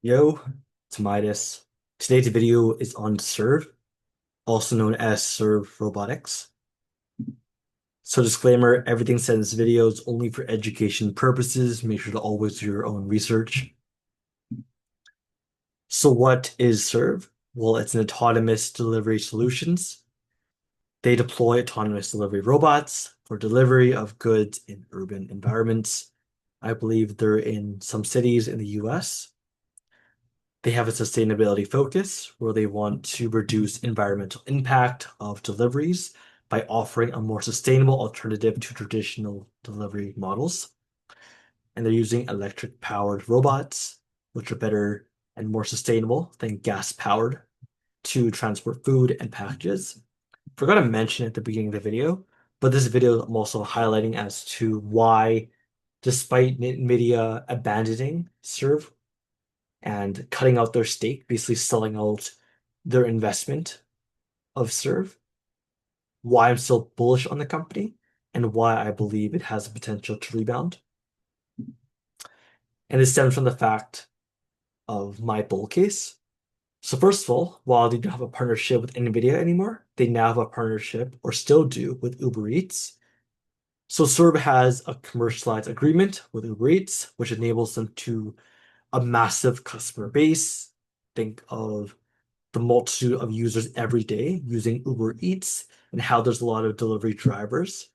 Yo, it's Midas. Today's video is on Serve, also known as Serve Robotics. So disclaimer, everything said in this video is only for education purposes. Make sure to always do your own research. So what is Serve? Well, it's an autonomous delivery solutions. They deploy autonomous delivery robots for delivery of goods in urban environments. I believe they're in some cities in the US. They have a sustainability focus where they want to reduce environmental impact of deliveries by offering a more sustainable alternative to traditional delivery models. And they're using electric powered robots, which are better and more sustainable than gas powered to transport food and packages. Forgot to mention at the beginning of the video, but this video I'm also highlighting as to why, despite Nvidia abandoning Serve and cutting out their stake, basically selling out their investment of Serve, why I'm still bullish on the company and why I believe it has the potential to rebound. And it stems from the fact of my bull case. So first of all, while they don't have a partnership with Nvidia anymore, they now have a partnership, or still do, with Uber Eats. So Serve has a commercialized agreement with Uber Eats, which enables them to a massive customer base. Think of the multitude of users every day using Uber Eats and how there's a lot of delivery drivers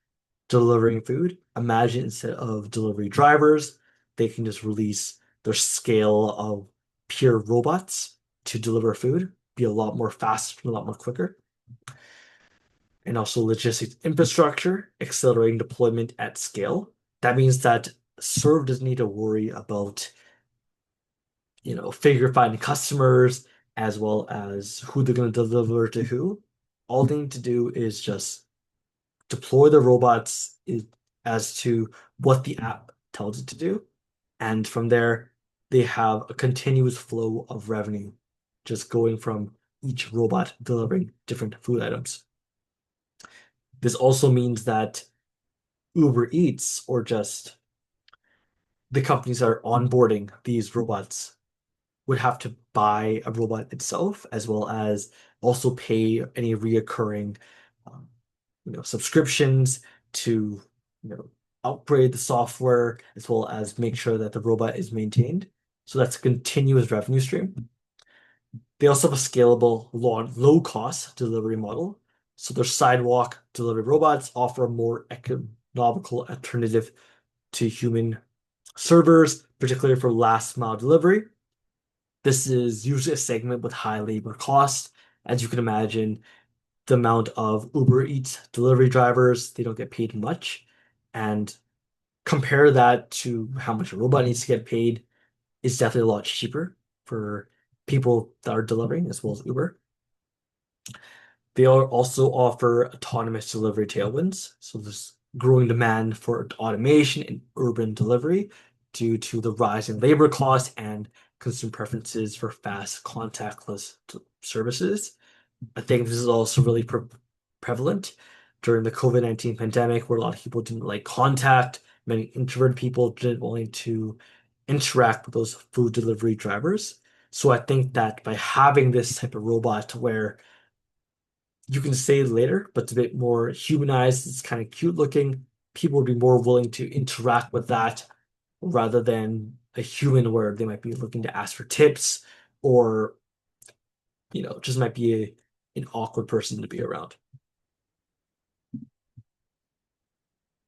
delivering food. Imagine instead of delivery drivers, they can just release their scale of pure robots to deliver food, be a lot more faster, a lot more quicker. And also logistics infrastructure, accelerating deployment at scale. That means that Serve doesn't need to worry about figure finding customers as well as who they're going to deliver to who. All they need to do is just deploy the robots as to what the app tells it to do. And from there, they have a continuous flow of revenue just going from each robot delivering different food items. This also means that Uber Eats or just the companies that are onboarding these robots would have to buy a robot itself, as well as also pay any reoccurring, um, subscriptions to, upgrade the software, as well as make sure that the robot is maintained. So that's a continuous revenue stream. They also have a scalable, low cost delivery model. So their sidewalk delivery robots offer a more economical alternative to human servers, particularly for last mile delivery. This is usually a segment with high labor costs. As you can imagine, the amount of Uber Eats delivery drivers, they don't get paid much. And compare that to how much a robot needs to get paid, it's definitely a lot cheaper for people that are delivering as well as Uber. They also offer autonomous delivery tailwinds. So there's growing demand for automation in urban delivery due to the rise in labor costs and consumer preferences for fast contactless services. I think this is also really prevalent during the COVID-19 pandemic, where a lot of people didn't like contact. Many introverted people didn't want to interact with those food delivery drivers. So I think that by having this type of robot where you can say later, but it's a bit more humanized, it's kind of cute looking, people would be more willing to interact with that rather than a human where they might be looking to ask for tips or, just might be an awkward person to be around.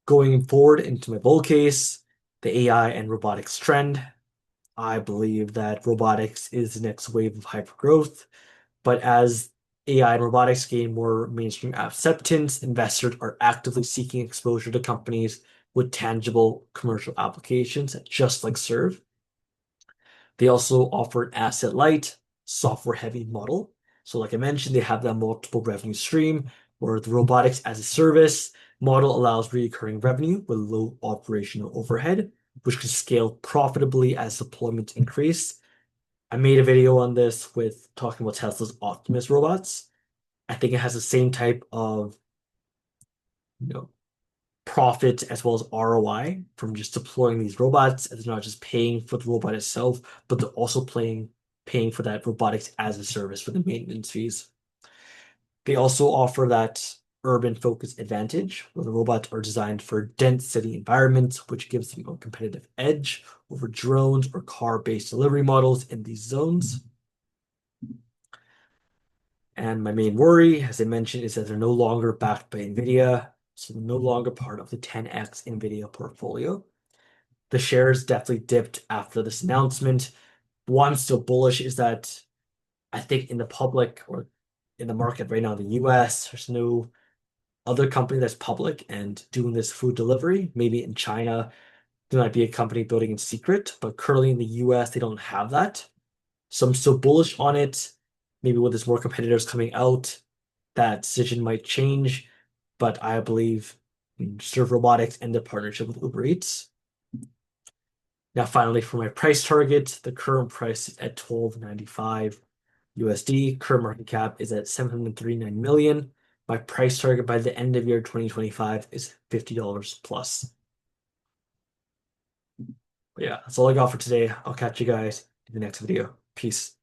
Going forward into my bull case, the AI and robotics trend. I believe that robotics is the next wave of hypergrowth, but as AI and robotics gain more mainstream acceptance, investors are actively seeking exposure to companies with tangible commercial applications, just like Serve. They also offer an asset light, software heavy model. So, like I mentioned, they have that multiple revenue stream where the robotics as a service model allows recurring revenue with low operational overhead, which can scale profitably as deployments increase. I made a video on this with talking about Tesla's Optimus robots. I think it has the same type of, you know, profit as well as ROI from just deploying these robots. And they're not just paying for the robot itself, but they're also paying for that robotics as a service for the maintenance fees. They also offer that urban focus advantage, where the robots are designed for dense city environments, which gives them a competitive edge over drones or car-based delivery models in these zones. And my main worry, as I mentioned, is that they're no longer backed by Nvidia, so they're no longer part of the 10x Nvidia portfolio. The shares definitely dipped after this announcement. Why I'm still bullish is that I think in the public or in the market right now in the US, there's no other company that's public and doing this food delivery. Maybe in China, there might be a company building in secret, but currently in the US, they don't have that. So I'm still bullish on it. Maybe with there's more competitors coming out, that decision might change. But I believe Serve Robotics and the partnership with Uber Eats. Now, finally, for my price target, the current price is at 12.95 USD. Current market cap is at 739 million. My price target by the end of year 2025 is $50 plus. But yeah, that's all I got for today. I'll catch you guys in the next video. Peace.